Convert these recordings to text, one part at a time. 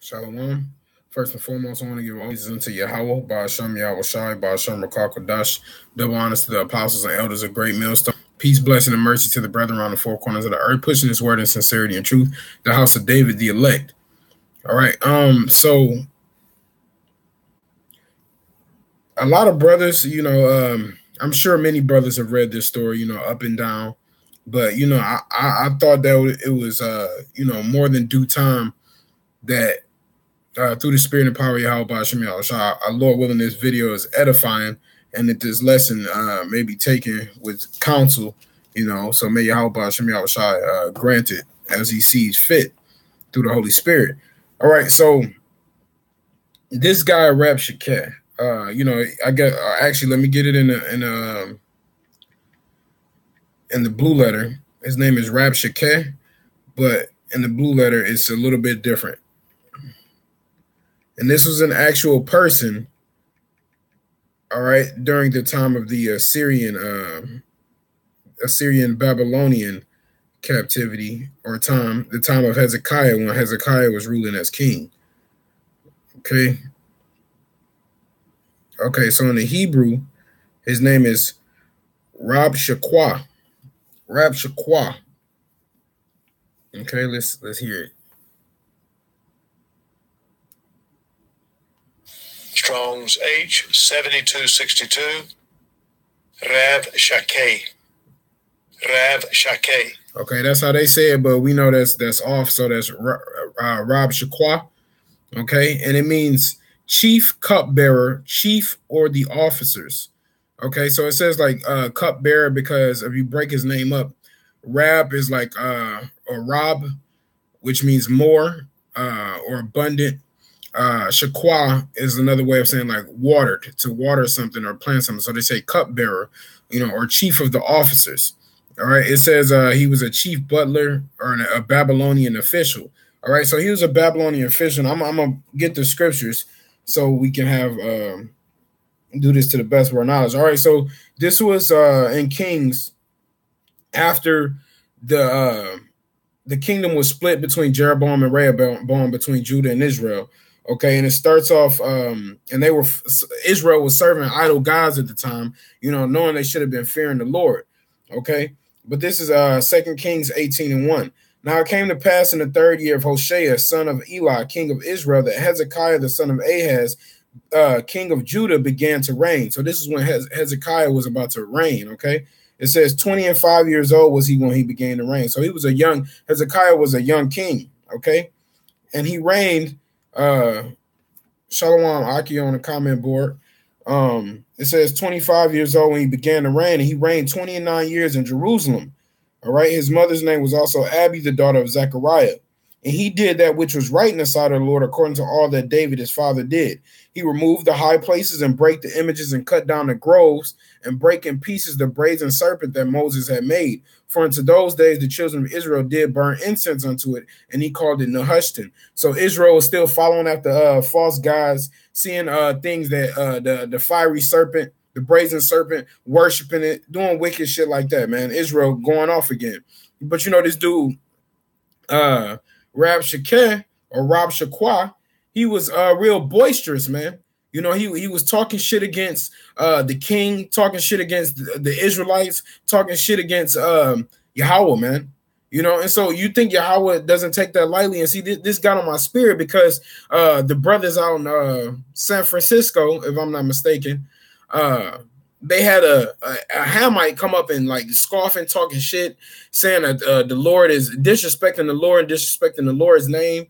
Shalom. First and foremost, I want to give all these unto Yahweh, Ba'ashem Yahweh Shai, Ba'ashem Rakah Kodash. Double honors to the apostles and elders of Great Millstone. Peace, blessing, and mercy to the brethren around the four corners of the earth, pushing this word in sincerity and truth. The house of David, the elect. All right. So a lot of brothers, I'm sure many brothers have read this story, up and down. But I thought that it was more than due time that through the spirit and power of Yahweh Ba'ashem Yahweh Shai, our Lord willing, this video is edifying, and that this lesson may be taken with counsel, so may Yahweh Ba'ashem Yahweh Shai grant it as he sees fit through the Holy Spirit. All right, so this guy Rabshakeh, I got actually let me get it in the blue letter. His name is Rabshakeh, but in the blue letter it's a little bit different. And this was an actual person, all right, during the time of the Assyrian Babylonian captivity, or the time of Hezekiah, when Hezekiah was ruling as king. Okay, so in the Hebrew, his name is Rabshakeh. Okay, let's hear it. Strong's H7262, Rabshakeh. Okay, that's how they say it, but we know that's off, so that's Rabshakeh. Okay, and it means chief cupbearer, chief, or the officers. Okay, so it says like cupbearer because if you break his name up, Rab is like a Rob, which means more or abundant. Shakwa is another way of saying like watered, to water something or plant something. So they say cupbearer, or chief of the officers. All right. It says he was a chief butler or a Babylonian official. All right. So he was a Babylonian official. I'm going to get the scriptures so we can have do this to the best of our knowledge. All right. So this was in Kings after the kingdom was split between Jeroboam and Rehoboam, between Judah and Israel. Okay, and it starts off, and Israel was serving idol gods at the time, knowing they should have been fearing the Lord. Okay, but this is 2 Kings 18:1. Now it came to pass in the 3rd year of Hoshea, son of Eli, king of Israel, that Hezekiah, the son of Ahaz, king of Judah, began to reign. So this is when Hezekiah was about to reign. Okay, it says 25 years old was he when he began to reign. So Hezekiah was a young king. Okay, and he reigned. Shalom Aki on the comment board. It says 25 years old when he began to reign, and he reigned 29 years in Jerusalem. All right. His mother's name was also Abi, the daughter of Zechariah. And he did that which was right in the sight of the Lord, according to all that David his father did. He removed the high places and brake the images and cut down the groves and brake in pieces the brazen serpent that Moses had made. For unto those days the children of Israel did burn incense unto it, and he called it Nehushtan. So Israel was still following after false gods, seeing things that the fiery serpent, the brazen serpent, worshiping it, doing wicked shit like that, man. Israel going off again. But this dude, Rabshakeh or Rabshakeh, he was real boisterous, man. He was talking shit against the king, talking shit against the Israelites, talking shit against Yahweh, man. And so you think Yahweh doesn't take that lightly. And see, this got on my spirit because the brothers out in San Francisco, if I'm not mistaken, they had a Hamite come up and like scoffing, talking shit, saying that the Lord is disrespecting the Lord and disrespecting the Lord's name,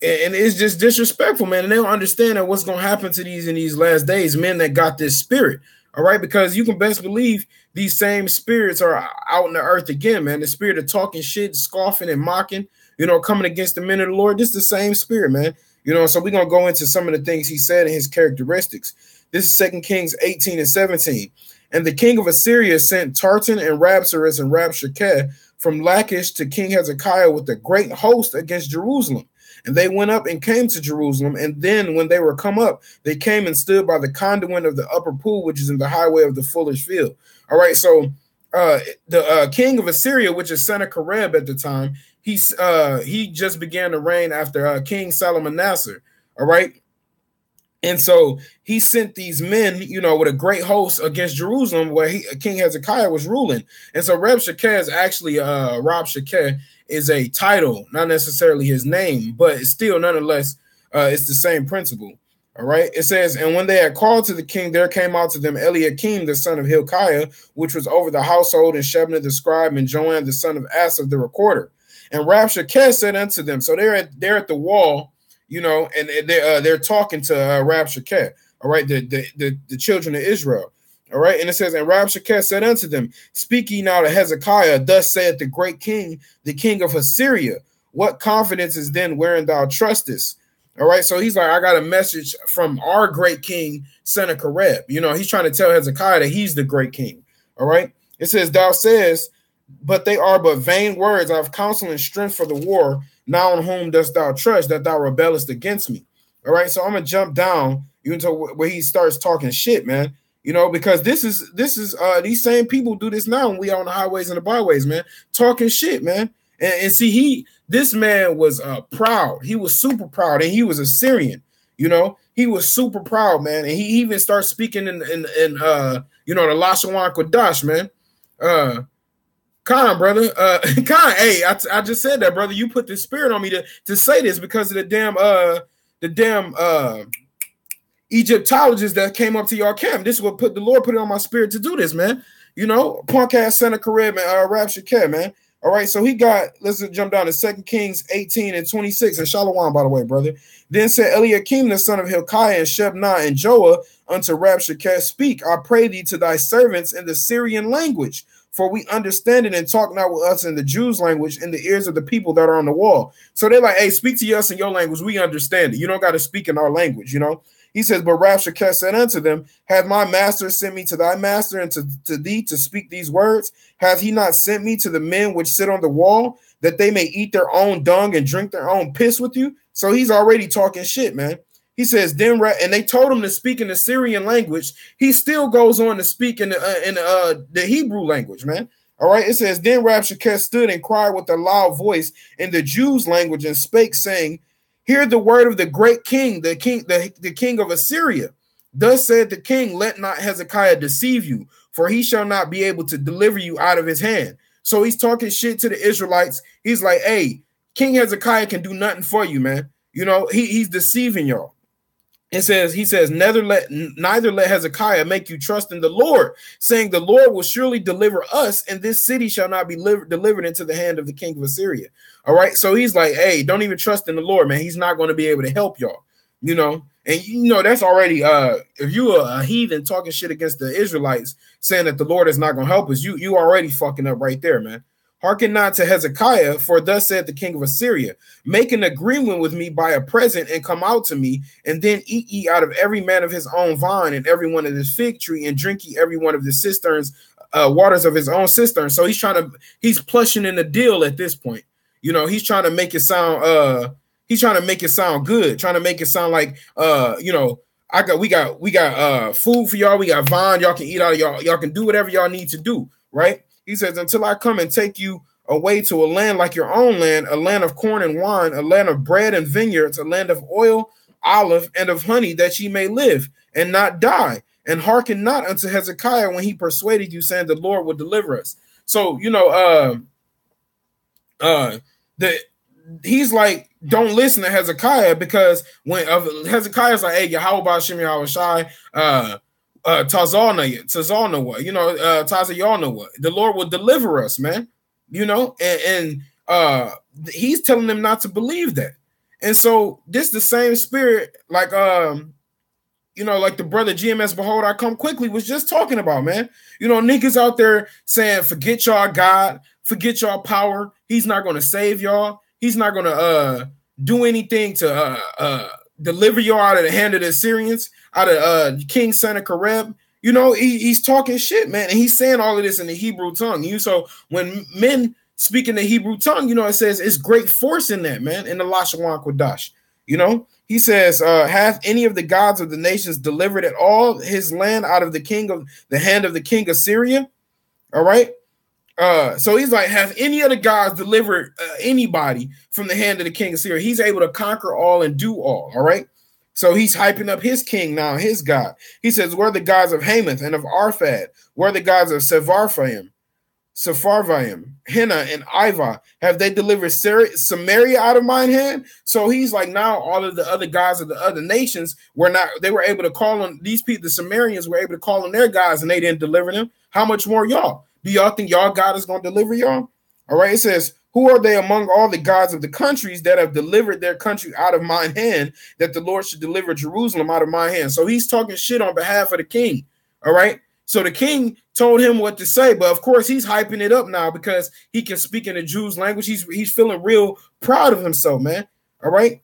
and it's just disrespectful, man. And they don't understand that what's going to happen to these in these last days, men that got this spirit. All right, because you can best believe these same spirits are out in the earth again, man. The spirit of talking shit, scoffing and mocking, coming against the men of the Lord. This is the same spirit, man. So we're going to go into some of the things he said and his characteristics. This is 2 Kings 18:17. And the king of Assyria sent Tartan and Rabsaris and Rabshakeh from Lachish to King Hezekiah with a great host against Jerusalem. And they went up and came to Jerusalem. And then when they were come up, they came and stood by the conduit of the upper pool, which is in the highway of the fuller's field. All right, so the king of Assyria, which is Sennacherib at the time, he just began to reign after King Salmanassar. All right. And so he sent these men, with a great host against Jerusalem, where King Hezekiah was ruling. And so Rabshakeh is actually Rabshakeh is a title, not necessarily his name, but it's still nonetheless it's the same principle. All right. It says, and when they had called to the king, there came out to them Eliakim, the son of Hilkiah, which was over the household, and Shebna the scribe, and Joanne the son of Asaph the recorder. And Rabshakeh said unto them, so they're at the wall, and they're talking to Rabshakeh, all right, the children of Israel, all right, and it says, and Rabshakeh said unto them, speak ye now to Hezekiah, thus saith the great king, the king of Assyria, what confidence is then wherein thou trustest? All right, so he's like, I got a message from our great king, Sennacherib. He's trying to tell Hezekiah that he's the great king, all right? It says, thou says, but they are but vain words. I have counsel and strength for the war. Now on whom dost thou trust that thou rebellest against me? All right, so I'm gonna jump down to where he starts talking shit, man. Because this is these same people do this now when we on the highways and the byways, man, talking shit, man. And see, this man was proud. He was super proud, and he was a Syrian. He was super proud, man. And he even starts speaking in the Lashawan Kodash, man. Khan, brother. Khan, hey, I just said that, brother. You put the spirit on me to say this because of the damn Egyptologists that came up to your camp. This is what the Lord put it on my spirit to do this, man. Punk ass Sennacherib and Rabshakeh, man. All right, so let's jump down to 2 Kings 18 and 26. And Shalom, by the way, brother. Then said Eliakim, the son of Hilkiah, and Shebna, and Joah unto Rabshakeh, speak, I pray thee, to thy servants in the Syrian language, for we understand it, and talk not with us in the Jews' language in the ears of the people that are on the wall. So they're like, hey, speak to us in your language. We understand it. You don't got to speak in our language, He says, but Rabshakeh said unto them, hath my master sent me to thy master and to thee to speak these words? Hath he not sent me to the men which sit on the wall, that they may eat their own dung and drink their own piss with you? So he's already talking shit, man. He says, and they told him to speak in the Syrian language. He still goes on to speak in the Hebrew language, man. All right, it says, then Rabshakeh stood and cried with a loud voice in the Jews' language and spake, saying, hear the word of the great king, the king of Assyria. Thus said the king, let not Hezekiah deceive you, for he shall not be able to deliver you out of his hand. So he's talking shit to the Israelites. He's like, hey, King Hezekiah can do nothing for you, man. He's deceiving y'all. He says, neither let Hezekiah make you trust in the Lord, saying the Lord will surely deliver us, and this city shall not be delivered into the hand of the king of Assyria. All right. So he's like, hey, don't even trust in the Lord, man. He's not going to be able to help y'all, and that's already if you are a heathen talking shit against the Israelites, saying that the Lord is not going to help us, you already fucking up right there, man. Hearken not to Hezekiah, for thus said the king of Assyria, make an agreement with me by a present and come out to me, and then eat ye out of every man of his own vine and every one of his fig tree, and drink ye every one of the cisterns, waters of his own cistern. So he's plushing in the deal at this point. He's trying to make it sound good, trying to make it sound like we got food for y'all, we got vine, y'all can eat out of y'all can do whatever y'all need to do, right? He says, until I come and take you away to a land like your own land, a land of corn and wine, a land of bread and vineyards, a land of oil, olive, and of honey, that ye may live and not die. And hearken not unto Hezekiah when he persuaded you, saying the Lord will deliver us. So, he's like, don't listen to Hezekiah, because when Hezekiah's like, hey, Yahweh Shem Yahushai, Tazalna, the Lord will deliver us, man. And he's telling them not to believe that. And so this the same spirit, like like the brother GMS Behold I Come Quickly was just talking about, man. Niggas out there saying, forget y'all God, forget y'all power. He's not gonna save y'all. He's not gonna do anything to deliver y'all out of the hand of the Assyrians, out of King Sennacherib. He's talking shit, man. And he's saying all of this in the Hebrew tongue. So when men speak in the Hebrew tongue, it says it's great force in that, man, in the Lashawan Kodash. He says, hath any of the gods of the nations delivered at all his land out of the hand of the king of Syria? All right. So he's like, have any of the gods delivered anybody from the hand of the king of Syria? He's able to conquer all and do all. All right. So he's hyping up his king now, his God. He says, where are the gods of Hamath and of Arphad? Where are the gods of Sepharvaim, Henna, and Iva? Have they delivered Samaria out of mine hand? So he's like, now all of the other gods of the other nations were not, they were able to call on these people, the Sumerians were able to call on their gods and they didn't deliver them. How much more y'all? Do y'all think y'all God is going to deliver y'all? All right, it says, who are they among all the gods of the countries that have delivered their country out of mine hand, that the Lord should deliver Jerusalem out of my hand? So he's talking shit on behalf of the king. All right. So the king told him what to say, but of course he's hyping it up now because he can speak in the Jews' language. He's feeling real proud of himself, man. All right.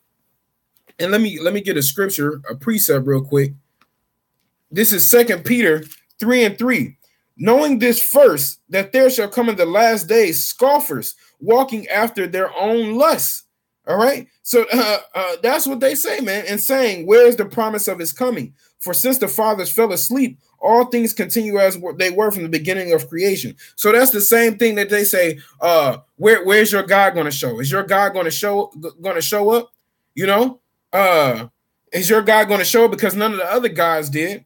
And let me get a scripture, a precept real quick. This is 2 Peter 3:3. Knowing this first, that there shall come in the last days scoffers, walking after their own lusts. All right. So that's what they say, man. And saying, where is the promise of his coming? For since the fathers fell asleep, all things continue as they were from the beginning of creation. So that's the same thing that they say. Where's your God going to show? Is your God going to show up? You know, is your God going to show up? Because none of the other gods did.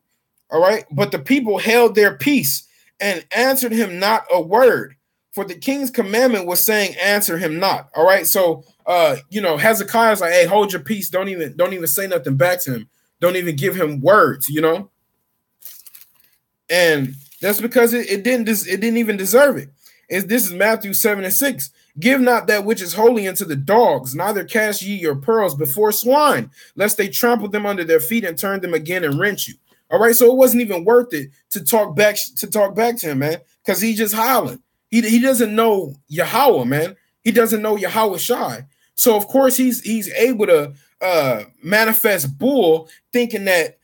All right. But the people held their peace and answered him not a word. For the king's commandment was saying, answer him not. All right. So, Hezekiah's like, hey, hold your peace. Don't even say nothing back to him. Don't even give him words, And that's because it didn't even deserve it. This is Matthew 7:6. Give not that which is holy unto the dogs, neither cast ye your pearls before swine, lest they trample them under their feet and turn them again and rent you. All right, so it wasn't even worth it to talk back to him, man, because he's just howling. He doesn't know Yahweh, man. He doesn't know Yahweh Shai. So of course he's able to manifest bull, thinking that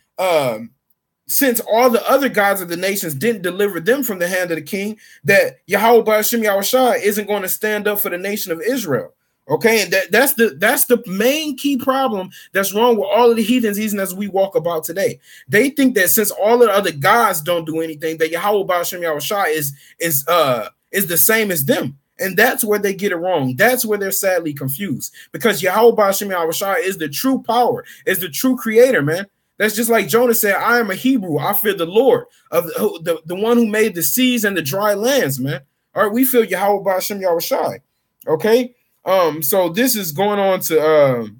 since all the other gods of the nations didn't deliver them from the hand of the king, that Yahweh Ba'ashem Yahweh Shai isn't going to stand up for the nation of Israel. Okay, and that's the main key problem that's wrong with all of the heathens, even as we walk about today. They think that since all of the other gods don't do anything, that Yahweh Ba'ashem Yahweh Shai is the same as them. And that's where they get it wrong. That's where they're sadly confused, because Yahweh Ba'ashem Yahweh Shai is the true power, is the true creator, man. That's just like Jonah said, I am a Hebrew. I fear the Lord, of the one who made the seas and the dry lands, man. All right, we feel Yahweh Ba'ashem Yahweh Shai. Okay. So this is going on to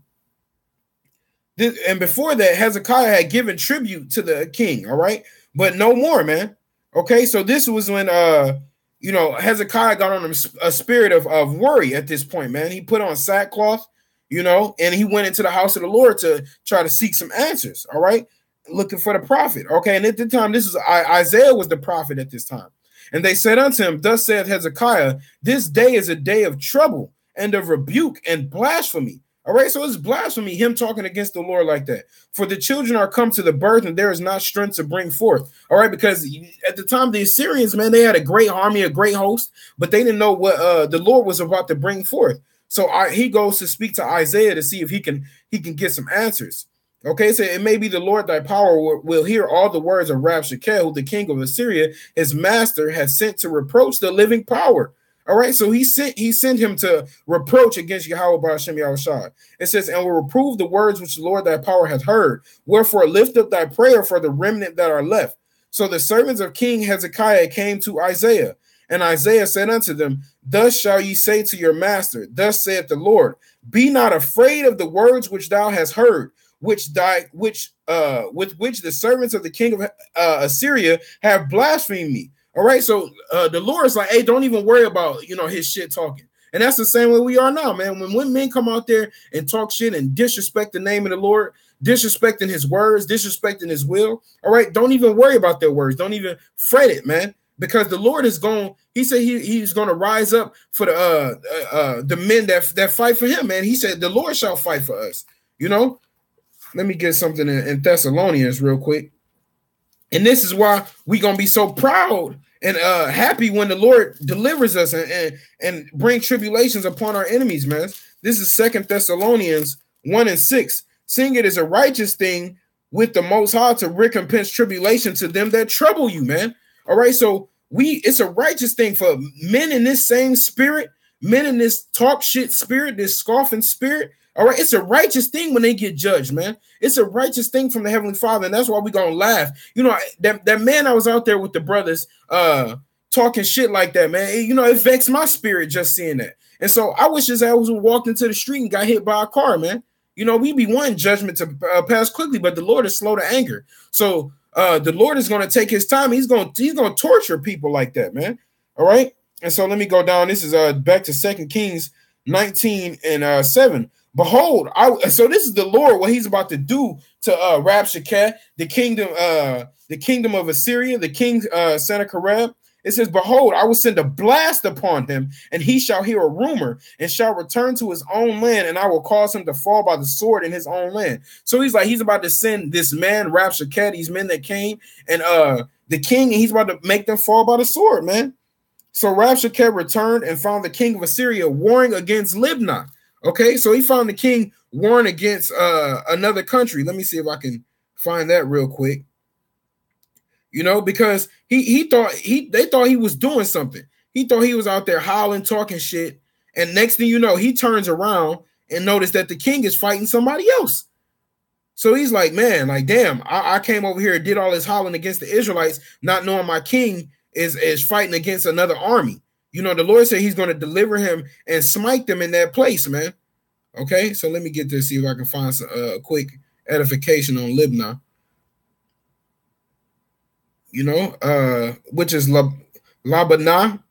this, and before that, Hezekiah had given tribute to the king, all right, but no more, man. Okay, so this was when Hezekiah got on a spirit of worry at this point, man. He put on sackcloth, and he went into the house of the Lord to try to seek some answers, all right, looking for the prophet. Okay, and at the time, this was Isaiah was the prophet at this time. And they said unto him, thus saith Hezekiah, this day is a day of trouble and of rebuke and blasphemy. All right, so it's blasphemy, him talking against the Lord like that. For the children are come to the birth, and there is not strength to bring forth. All right, because at the time, the Assyrians, man, they had a great army, a great host, but they didn't know what the Lord was about to bring forth. So he goes to speak to Isaiah to see if he can get some answers. Okay, so it may be the Lord thy power will hear all the words of Rabshakeh, who the king of Assyria, his master, has sent to reproach the living power. All right, so he sent him to reproach against Yahweh Ba'ashem Yahweh Shai. It says, and will reprove the words which the Lord thy power hath heard. Wherefore lift up thy prayer for the remnant that are left. So the servants of King Hezekiah came to Isaiah, and Isaiah said unto them, thus shall ye say to your master, thus saith the Lord, be not afraid of the words which thou hast heard, with which the servants of the king of Assyria have blasphemed me. All right, so the Lord is like, hey, don't even worry about his shit talking. And that's the same way we are now, man. When men come out there and talk shit and disrespect the name of the Lord, disrespecting his words, disrespecting his will, all right, don't even worry about their words. Don't even fret it, man, because the Lord is going. He said he's going to rise up for the men that fight for him, man. He said the Lord shall fight for us. Let me get something in Thessalonians real quick. And this is why we're going to be so proud and happy when the Lord delivers us and bring tribulations upon our enemies, man. This is 2 Thessalonians 1:6. Seeing it is a righteous thing with the Most High to recompense tribulation to them that trouble you, man. All right, so It's a righteous thing for men in this same spirit, men in this talk shit spirit, this scoffing spirit. All right, it's a righteous thing when they get judged, man. It's a righteous thing from the Heavenly Father, and that's why we're gonna laugh. You know, that man I was out there with the brothers talking shit like that, man. It vexed my spirit just seeing that. And so I wish his ass was walked into the street and got hit by a car, man. We be wanting judgment to pass quickly, but the Lord is slow to anger. So the Lord is going to take his time. He's going to torture people like that, man. All right. And so let me go down. This is back to 2 Kings 19 and 7. Behold, so this is the Lord, what he's about to do to Rabshakeh, the kingdom of Assyria, the king Sennacherib. It says, behold, I will send a blast upon him, and he shall hear a rumor, and shall return to his own land, and I will cause him to fall by the sword in his own land. So he's about to send this man, Rabshakeh, these men that came, and the king, and he's about to make them fall by the sword, man. So Rabshakeh returned and found the king of Assyria warring against Libnah. Okay, so he found the king warring against another country. Let me see if I can find that real quick. Because they thought he was doing something. He thought he was out there howling, talking shit. And next thing you know, he turns around and noticed that the king is fighting somebody else. So he's like, man, like, damn, I came over here and did all this howling against the Israelites, not knowing my king is fighting against another army. The Lord said he's going to deliver him and smite them in that place, man. Okay, so let me get this, see if I can find some quick edification on Libnah. Which is Labanah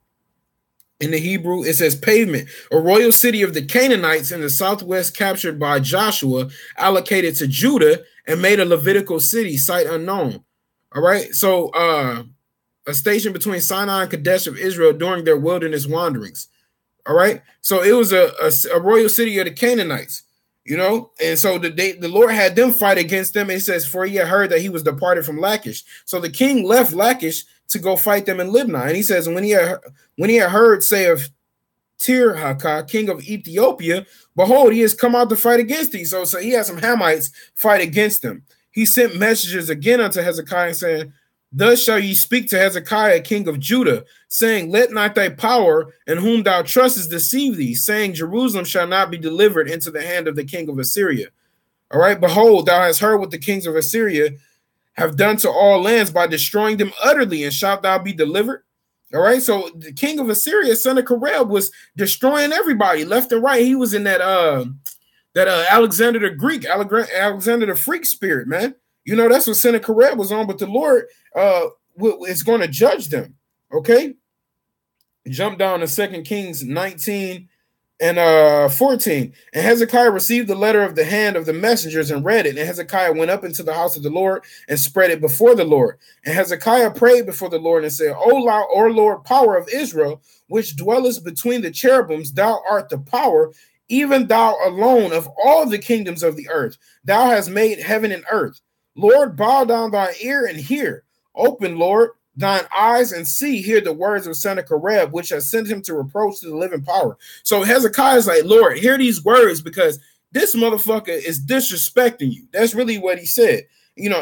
in the Hebrew. It says pavement, a royal city of the Canaanites in the southwest, captured by Joshua, allocated to Judah, and made a Levitical city, site unknown. All right, so a station between Sinai and Kadesh of Israel during their wilderness wanderings. All right, so it was a royal city of the Canaanites. And so the Lord had them fight against them. It says, for he had heard that he was departed from Lachish. So the king left Lachish to go fight them in Libnah. And he says, when he had heard say of Tirhakah, king of Ethiopia, behold, he has come out to fight against thee. So he had some Hamites fight against them. He sent messengers again unto Hezekiah, saying, thus shall ye speak to Hezekiah, king of Judah, saying, let not thy power in whom thou trustest deceive thee, saying, Jerusalem shall not be delivered into the hand of the king of Assyria. All right, behold, thou hast heard what the kings of Assyria have done to all lands by destroying them utterly, and shalt thou be delivered? All right, so the king of Assyria, Sennacherib, was destroying everybody left and right. He was in that Alexander the Greek, Alexander the freak spirit, man. That's what Sennacherib was on, but the Lord is going to judge them. Okay? Jump down to 2 Kings 19 and 14. And Hezekiah received the letter of the hand of the messengers and read it. And Hezekiah went up into the house of the Lord and spread it before the Lord. And Hezekiah prayed before the Lord and said, O Lord, power of Israel, which dwellest between the cherubims, thou art the power, even thou alone of all the kingdoms of the earth. Thou hast made heaven and earth. Lord, bow down thy ear and hear. Open, Lord, thine eyes and hear the words of Sennacherib, which has sent him to reproach to the living power. So Hezekiah is like, Lord, hear these words, because this motherfucker is disrespecting you. That's really what he said, in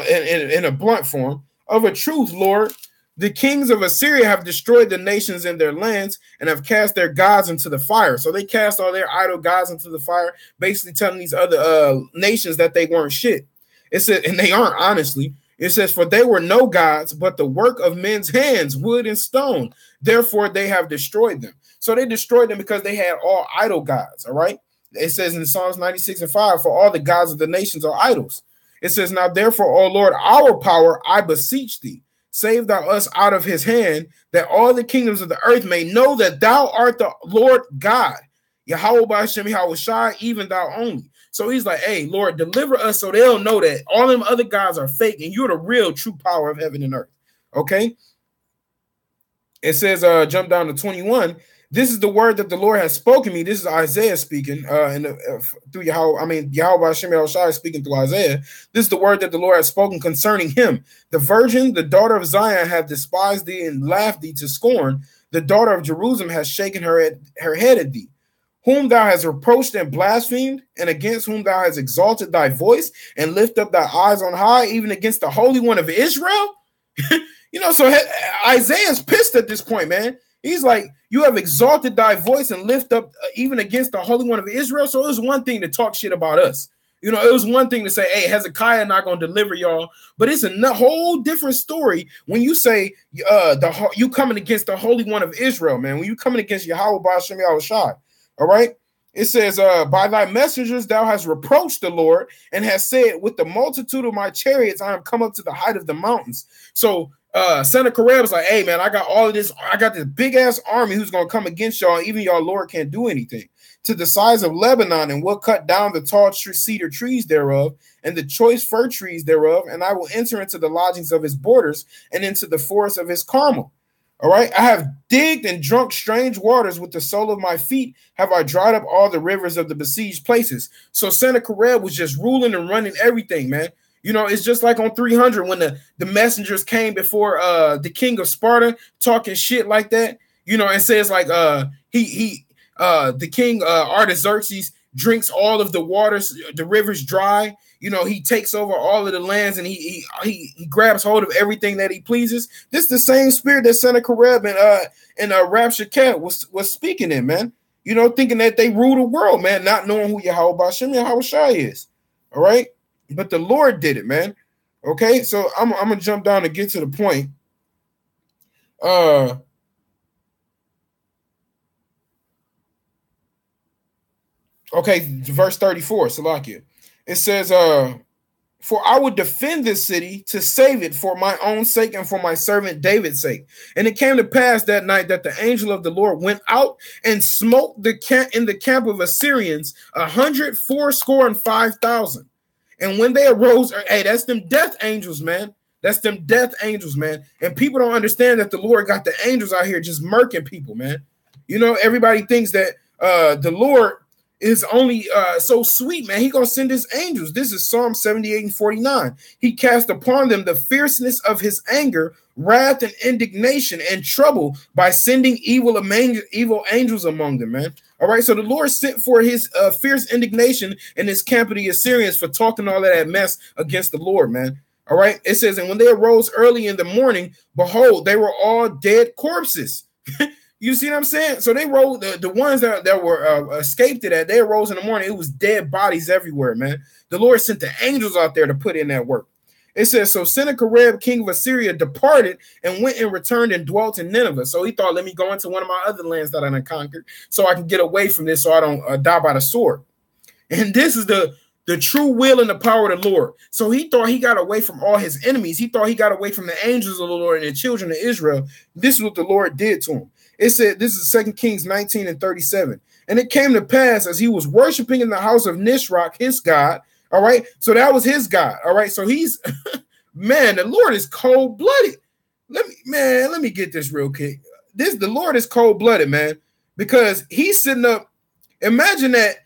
a blunt form. Of a truth, Lord, the kings of Assyria have destroyed the nations in their lands and have cast their gods into the fire. So they cast all their idol gods into the fire, basically telling these other nations that they weren't shit. It said, and they aren't, honestly. It says, for they were no gods, but the work of men's hands, wood and stone. Therefore, they have destroyed them. So they destroyed them because they had all idol gods, all right? It says in Psalms 96 and 5, for all the gods of the nations are idols. It says, now therefore, O Lord, our power, I beseech thee, save thou us out of his hand, that all the kingdoms of the earth may know that thou art the Lord God, Yahweh B'Hashem, Yahweh Shai, even thou only. So he's like, hey, Lord, deliver us so they'll know that all them other gods are fake and you're the real true power of heaven and earth. Okay? It says, jump down to 21. This is the word that the Lord has spoken me. This is Isaiah speaking through Yahweh Hashem El Shai speaking through Isaiah. This is the word that the Lord has spoken concerning him. The virgin, the daughter of Zion, hath despised thee and laughed thee to scorn. The daughter of Jerusalem has shaken her head at thee. Whom thou hast reproached and blasphemed, and against whom thou hast exalted thy voice and lift up thy eyes on high, even against the Holy One of Israel? So Isaiah's pissed at this point, man. He's like, you have exalted thy voice and lift up even against the Holy One of Israel. So it was one thing to talk shit about us. It was one thing to say, hey, Hezekiah not going to deliver y'all. But it's a whole different story when you say you coming against the Holy One of Israel, man. When you coming against Yahweh Ba'ashem Yahushai, all right? It says, by thy messengers thou hast reproached the Lord and hast said, with the multitude of my chariots I am come up to the height of the mountains. So Sennacherib was like, hey, man, I got all of this. I got this big-ass army who's going to come against y'all. Even y'all Lord can't do anything. To the size of Lebanon, and will cut down the tall cedar trees thereof, and the choice fir trees thereof, and I will enter into the lodgings of his borders, and into the forest of his Carmel. All right, I have digged and drunk strange waters with the sole of my feet. Have I dried up all the rivers of the besieged places? So Sennacherib was just ruling and running everything, man. It's just like on 300 when the messengers came before the king of Sparta talking shit like that, and says like the king Artaxerxes drinks all of the waters, the rivers dry. He takes over all of the lands and he grabs hold of everything that he pleases. This is the same spirit that Sennacherib and Rabshakeh was speaking in, man. Thinking that they rule the world, man, not knowing who Yahweh Ba'ashem Yahushai is. All right. But the Lord did it, man. Okay, so I'm gonna jump down and get to the point. Okay, verse 34, Salakia. It says, for I would defend this city to save it for my own sake and for my servant David's sake. And it came to pass that night that the angel of the Lord went out and smote in the camp of Assyrians 184,500. And when they arose, hey, that's them death angels, man. That's them death angels, man. And people don't understand that the Lord got the angels out here just murking people, man. Everybody thinks that the Lord is only so sweet, man. He gonna send his angels. This is Psalm 78 and 49. He cast upon them the fierceness of his anger, wrath and indignation and trouble by sending evil angels among them, man. All right, so the Lord sent for his fierce indignation in his camp of the Assyrians for talking all of that mess against the Lord, man. All right, it says, and when they arose early in the morning, behold, they were all dead corpses. You see what I'm saying? So they rolled the ones that were escaped to that. They arose in the morning. It was dead bodies everywhere, man. The Lord sent the angels out there to put in that work. It says, so Sennacherib, king of Assyria, departed and went and returned and dwelt in Nineveh. So he thought, let me go into one of my other lands that I conquered so I can get away from this so I don't die by the sword. And this is the true will and the power of the Lord. So he thought he got away from all his enemies. He thought he got away from the angels of the Lord and the children of Israel. This is what the Lord did to him. It said, this is 2 Kings 19 and 37. And it came to pass as he was worshiping in the house of Nisroch, his God. All right. So that was his God. All right. So he's, man, the Lord is cold blooded. Let me get this real quick. The Lord is cold blooded, man, because he's sitting up. Imagine that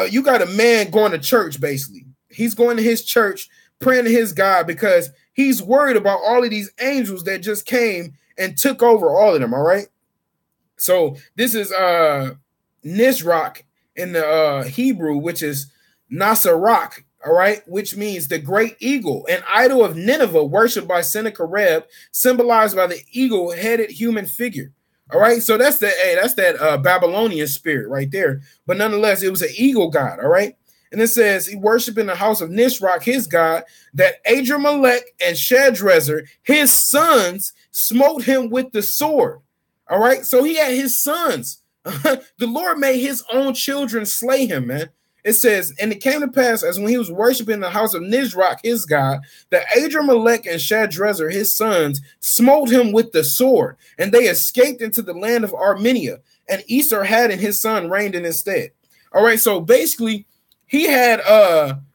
you got a man going to church, basically. He's going to his church, praying to his God because he's worried about all of these angels that just came and took over all of them. All right. So this is Nisroch in the Hebrew, which is Nasarach, all right, which means the great eagle, an idol of Nineveh worshipped by Sennacherib, symbolized by the eagle-headed human figure. All right, so that's that Babylonian spirit right there. But nonetheless, it was an eagle god. All right, and it says he worshipped in the house of Nisroch, his god, that Adrammelech and Shadrazer, his sons, smote him with the sword. All right, so he had his sons. The Lord made his own children slay him, man. It says, and it came to pass as when he was worshiping in the house of Nisroch, his god, that Adrammelech and Shadrazer, his sons, smote him with the sword, and they escaped into the land of Armenia, and Esarhaddon his son reigned in his stead. All right, so basically, he had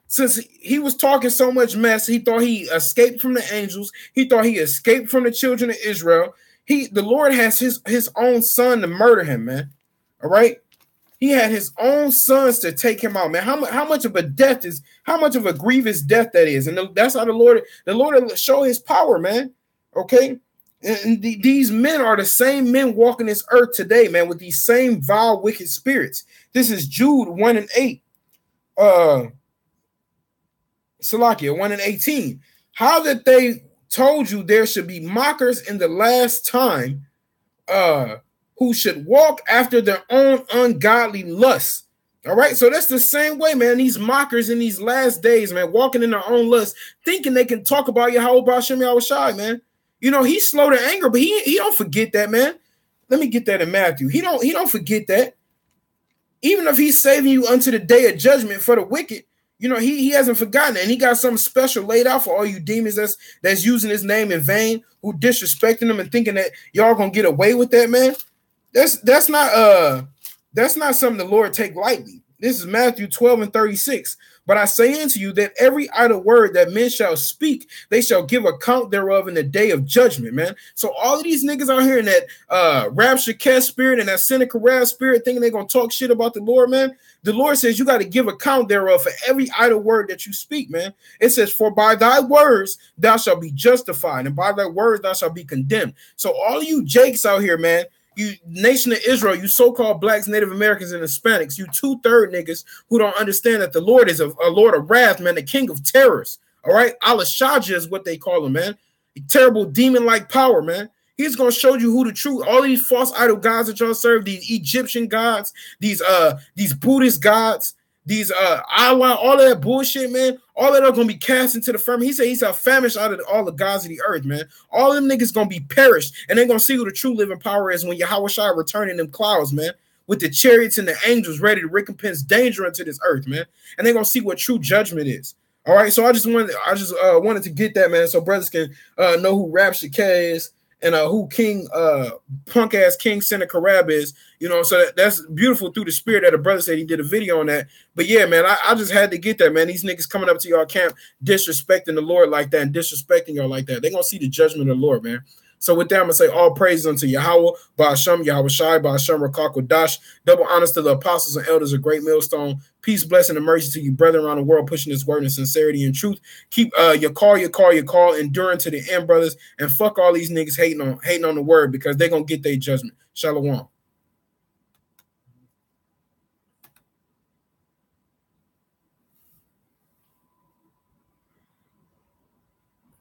since he was talking so much mess, he thought he escaped from the angels, he thought he escaped from the children of Israel. The Lord has his own son to murder him, man. All right. He had his own sons to take him out, man. How much of a death is, how much of a grievous death that is. And that's how the Lord will show his power, man. Okay. And these men are the same men walking this earth today, man, with these same vile, wicked spirits. This is Jude 1 and 8. Salakia 1 and 18. How that they told you there should be mockers in the last time, who should walk after their own ungodly lusts. All right, so that's the same way, man. These mockers in these last days, man, walking in their own lust, thinking they can talk about Yahweh B'Shem Yahweh Shai, man. You know, he's slow to anger, but he don't forget that, man. Let me get that in Matthew. He don't forget that. Even if he's saving you unto the day of judgment for the wicked, you know, he hasn't forgotten it. And he got something special laid out for all you demons that's using his name in vain, who disrespecting him and thinking that y'all gonna get away with that, man. That's not something the Lord take lightly. This is Matthew 12:36. But I say unto you that every idle word that men shall speak, they shall give account thereof in the day of judgment, man. So all of these niggas out here in that Rabshakeh spirit and that Sennacherib spirit thinking they're going to talk shit about the Lord, man. The Lord says you got to give account thereof for every idle word that you speak, man. It says, for by thy words thou shalt be justified, and by thy words thou shalt be condemned. So all of you jakes out here, man, you nation of Israel, you so-called blacks, Native Americans, and Hispanics, you 2/3 niggas who don't understand that the Lord is a Lord of wrath, man, the king of terrors. All right, Al-Shaja is what they call him, man. A terrible demon-like power, man. He's gonna show you who the true, all these false idol gods that y'all serve, these Egyptian gods, these Buddhist gods, these Allah, all of that bullshit, man. All of that are gonna be cast into the firmament. He said he's famished out of all the gods of the earth, man. All of them niggas gonna be perished, and they're gonna see who the true living power is when Yahweh Shai return in them clouds, man, with the chariots and the angels ready to recompense danger into this earth, man. And they're gonna see what true judgment is. All right, so I just wanted to get that, man, so brothers can know who Rabshakeh is and who King punk ass King Sennacherib is, you know. So that's beautiful through the spirit that a brother said he did a video on that. But yeah, man, I just had to get that, man. These niggas coming up to y'all camp disrespecting the Lord like that and disrespecting y'all like that, they're gonna see the judgment of the Lord, man. So with that, I'm gonna say all praises unto Yahweh, Ba'ashem, Yahweh Shai, Ba'ashem, Rakak Wadash. Double honors to the apostles and elders of Great Millstone. Peace, blessing, and mercy to you, brethren around the world, pushing this word in sincerity and truth. Keep your call, enduring to the end, brothers. And fuck all these niggas hating on the word, because they're gonna get their judgment. Shalom.